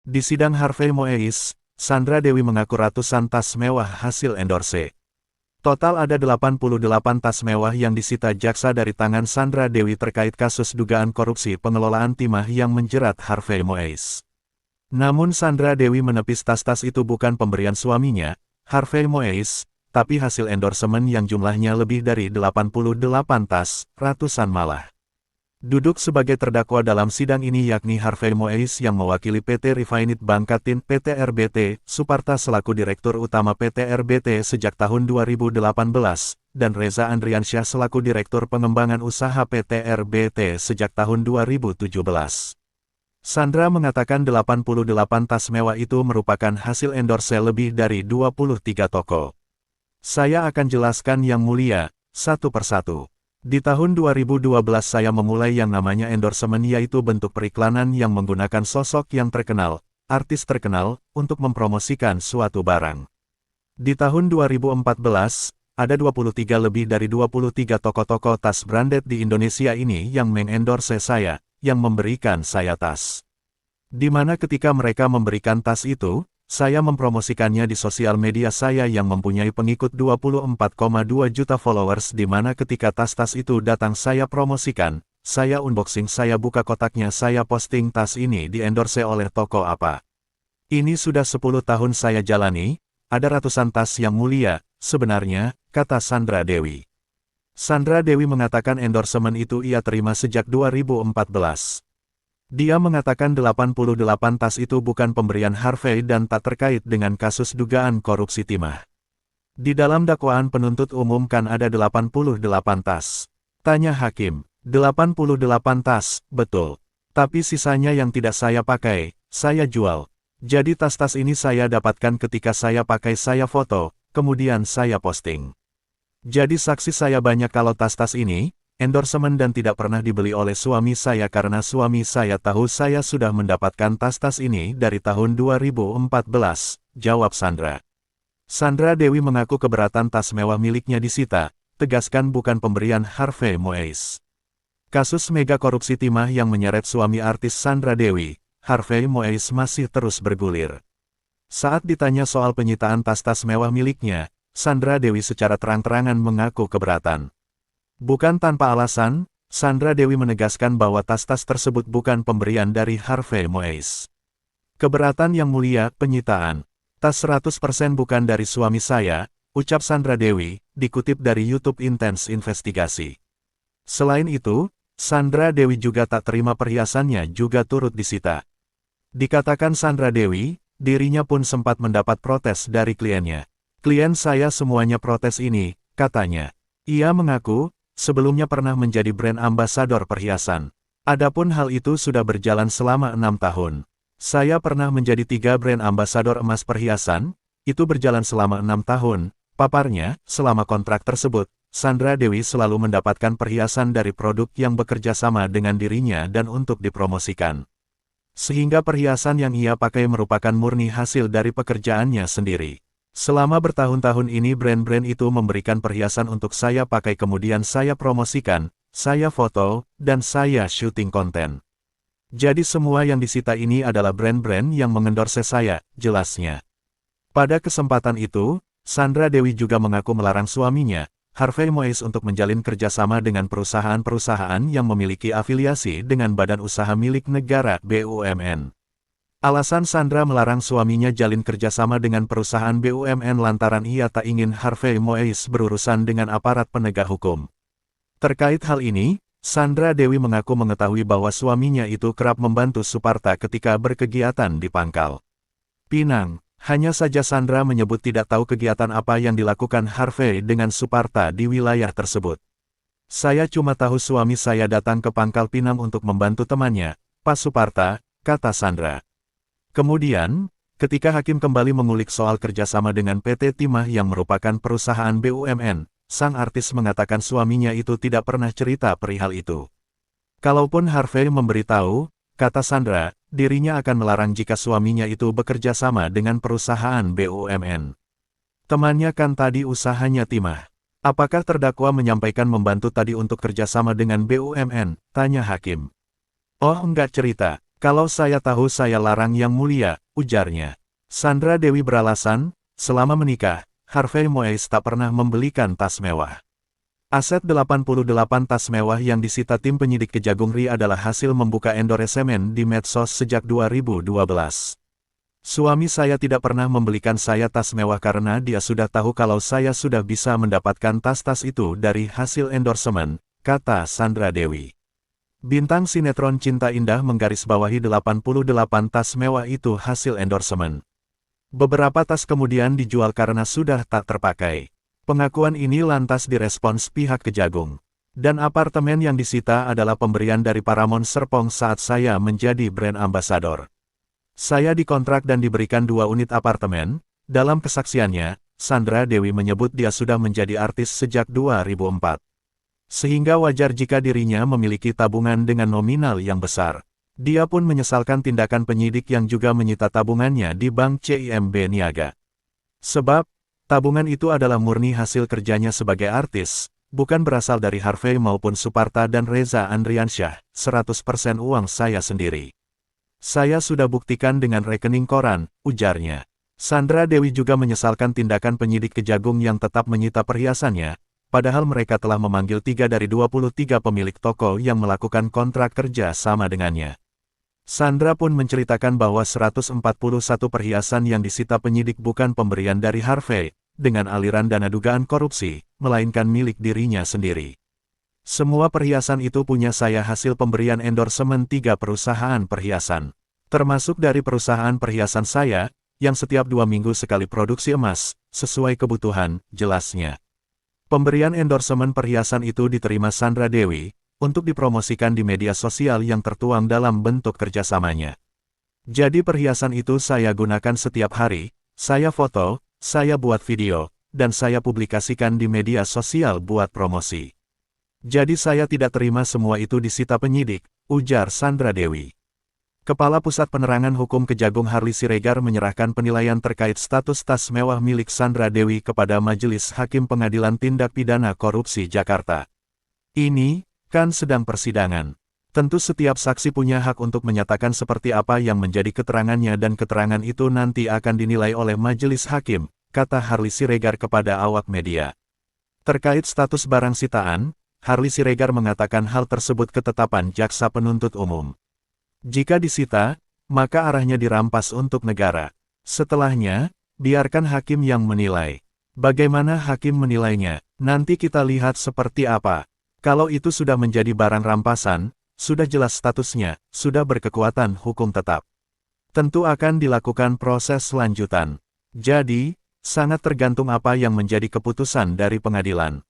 Di sidang Harvey Moeis, Sandra Dewi mengaku ratusan tas mewah hasil endorse. Total ada 88 tas mewah yang disita jaksa dari tangan Sandra Dewi terkait kasus dugaan korupsi pengelolaan timah yang menjerat Harvey Moeis. Namun Sandra Dewi menepis tas-tas itu bukan pemberian suaminya, Harvey Moeis, tapi hasil endorsement yang jumlahnya lebih dari 88 tas, ratusan malah. Duduk sebagai terdakwa dalam sidang ini yakni Harvey Moeis yang mewakili PT Refined Bangkatin PT RBT, Suparta selaku Direktur Utama PT RBT sejak tahun 2018, dan Reza Andriansyah selaku Direktur Pengembangan Usaha PT RBT sejak tahun 2017. Sandra mengatakan 88 tas mewah itu merupakan hasil endorse lebih dari 23 toko. Saya akan jelaskan yang mulia, satu persatu. Di tahun 2012 saya memulai yang namanya endorsement yaitu bentuk periklanan yang menggunakan sosok yang terkenal, artis terkenal, untuk mempromosikan suatu barang. Di tahun 2014, ada 23 lebih dari 23 toko-toko tas branded di Indonesia ini yang mengendorse saya, yang memberikan saya tas. Di mana ketika mereka memberikan tas itu, saya mempromosikannya di sosial media saya yang mempunyai pengikut 24,2 juta followers di mana ketika tas-tas itu datang saya promosikan, saya unboxing, saya buka kotaknya, saya posting tas ini di-endorse oleh toko apa. Ini sudah 10 tahun saya jalani, ada ratusan tas yang mulia, sebenarnya, kata Sandra Dewi. Sandra Dewi mengatakan endorsement itu ia terima sejak 2014. Dia mengatakan 88 tas itu bukan pemberian Harvey dan tak terkait dengan kasus dugaan korupsi timah. Di dalam dakwaan penuntut umum kan ada 88 tas. Tanya hakim, 88 tas, betul. Tapi sisanya yang tidak saya pakai, saya jual. Jadi tas-tas ini saya dapatkan ketika saya pakai, saya foto, kemudian saya posting. Jadi saksi saya banyak kalau tas-tas ini, endorsement dan tidak pernah dibeli oleh suami saya karena suami saya tahu saya sudah mendapatkan tas-tas ini dari tahun 2014, jawab Sandra. Sandra Dewi mengaku keberatan tas mewah miliknya disita, tegaskan bukan pemberian Harvey Moeis. Kasus mega korupsi timah yang menyeret suami artis Sandra Dewi, Harvey Moeis masih terus bergulir. Saat ditanya soal penyitaan tas-tas mewah miliknya, Sandra Dewi secara terang-terangan mengaku keberatan. Bukan tanpa alasan, Sandra Dewi menegaskan bahwa tas-tas tersebut bukan pemberian dari Harvey Moeis. Keberatan yang mulia, penyitaan. Tas 100% bukan dari suami saya, ucap Sandra Dewi, dikutip dari YouTube Intense Investigasi. Selain itu, Sandra Dewi juga tak terima perhiasannya juga turut disita. Dikatakan Sandra Dewi, dirinya pun sempat mendapat protes dari kliennya. Klien saya semuanya protes ini, katanya. Ia mengaku, sebelumnya pernah menjadi brand ambasador perhiasan. Adapun hal itu sudah berjalan selama 6 tahun. Saya pernah menjadi 3 brand ambasador emas perhiasan, itu berjalan selama 6 tahun. Paparnya, selama kontrak tersebut, Sandra Dewi selalu mendapatkan perhiasan dari produk yang bekerja sama dengan dirinya dan untuk dipromosikan. Sehingga perhiasan yang ia pakai merupakan murni hasil dari pekerjaannya sendiri. Selama bertahun-tahun ini brand-brand itu memberikan perhiasan untuk saya pakai kemudian saya promosikan, saya foto, dan saya syuting konten. Jadi semua yang disita ini adalah brand-brand yang mengendorse saya, jelasnya. Pada kesempatan itu, Sandra Dewi juga mengaku melarang suaminya, Harvey Moeis untuk menjalin kerjasama dengan perusahaan-perusahaan yang memiliki afiliasi dengan Badan Usaha Milik Negara (BUMN). Alasan Sandra melarang suaminya jalin kerjasama dengan perusahaan BUMN lantaran ia tak ingin Harvey Moeis berurusan dengan aparat penegak hukum. Terkait hal ini, Sandra Dewi mengaku mengetahui bahwa suaminya itu kerap membantu Suparta ketika berkegiatan di Pangkal Pinang. Hanya saja Sandra menyebut tidak tahu kegiatan apa yang dilakukan Harvey dengan Suparta di wilayah tersebut. Saya cuma tahu suami saya datang ke Pangkal Pinang untuk membantu temannya, Pak Suparta, kata Sandra. Kemudian, ketika hakim kembali mengulik soal kerjasama dengan PT Timah yang merupakan perusahaan BUMN, sang artis mengatakan suaminya itu tidak pernah cerita perihal itu. Kalaupun Harvey memberitahu, kata Sandra, dirinya akan melarang jika suaminya itu bekerja sama dengan perusahaan BUMN. Temannya kan tadi usahanya Timah. Apakah terdakwa menyampaikan membantu tadi untuk kerjasama dengan BUMN? Tanya hakim. Oh enggak cerita. Kalau saya tahu saya larang yang mulia, ujarnya. Sandra Dewi beralasan, selama menikah, Harvey Moise tak pernah membelikan tas mewah. Aset 88 tas mewah yang disita tim penyidik Kejagung RI adalah hasil membuka endorsement di medsos sejak 2012. Suami saya tidak pernah membelikan saya tas mewah karena dia sudah tahu kalau saya sudah bisa mendapatkan tas-tas itu dari hasil endorsement, kata Sandra Dewi. Bintang sinetron Cinta Indah menggarisbawahi 88 tas mewah itu hasil endorsement. Beberapa tas kemudian dijual karena sudah tak terpakai. Pengakuan ini lantas direspons pihak Kejagung. Dan apartemen yang disita adalah pemberian dari Paramount Serpong saat saya menjadi brand ambassador. Saya dikontrak dan diberikan 2 unit apartemen. Dalam kesaksiannya, Sandra Dewi menyebut dia sudah menjadi artis sejak 2004. Sehingga wajar jika dirinya memiliki tabungan dengan nominal yang besar. Dia pun menyesalkan tindakan penyidik yang juga menyita tabungannya di Bank CIMB Niaga. Sebab, tabungan itu adalah murni hasil kerjanya sebagai artis, bukan berasal dari Harvey maupun Suparta dan Reza Andriansyah, 100% uang saya sendiri. Saya sudah buktikan dengan rekening koran, ujarnya. Sandra Dewi juga menyesalkan tindakan penyidik Kejagung yang tetap menyita perhiasannya, padahal mereka telah memanggil 3 dari 23 pemilik toko yang melakukan kontrak kerja sama dengannya. Sandra pun menceritakan bahwa 141 perhiasan yang disita penyidik bukan pemberian dari Harvey, dengan aliran dana dugaan korupsi, melainkan milik dirinya sendiri. Semua perhiasan itu punya saya hasil pemberian endorsement 3 perusahaan perhiasan. Termasuk dari perusahaan perhiasan saya, yang setiap 2 minggu sekali produksi emas, sesuai kebutuhan, jelasnya. Pemberian endorsement perhiasan itu diterima Sandra Dewi, untuk dipromosikan di media sosial yang tertuang dalam bentuk kerjasamanya. Jadi perhiasan itu saya gunakan setiap hari, saya foto, saya buat video, dan saya publikasikan di media sosial buat promosi. Jadi saya tidak terima semua itu disita penyidik, ujar Sandra Dewi. Kepala Pusat Penerangan Hukum Kejagung Harley Siregar menyerahkan penilaian terkait status tas mewah milik Sandra Dewi kepada Majelis Hakim Pengadilan Tindak Pidana Korupsi Jakarta. Ini kan sedang persidangan. Tentu setiap saksi punya hak untuk menyatakan seperti apa yang menjadi keterangannya dan keterangan itu nanti akan dinilai oleh majelis hakim, kata Harley Siregar kepada awak media. Terkait status barang sitaan, Harley Siregar mengatakan hal tersebut ketetapan jaksa penuntut umum. Jika disita, maka arahnya dirampas untuk negara. Setelahnya, biarkan hakim yang menilai. Bagaimana hakim menilainya, nanti kita lihat seperti apa. Kalau itu sudah menjadi barang rampasan, sudah jelas statusnya, sudah berkekuatan hukum tetap. Tentu akan dilakukan proses lanjutan. Jadi, sangat tergantung apa yang menjadi keputusan dari pengadilan.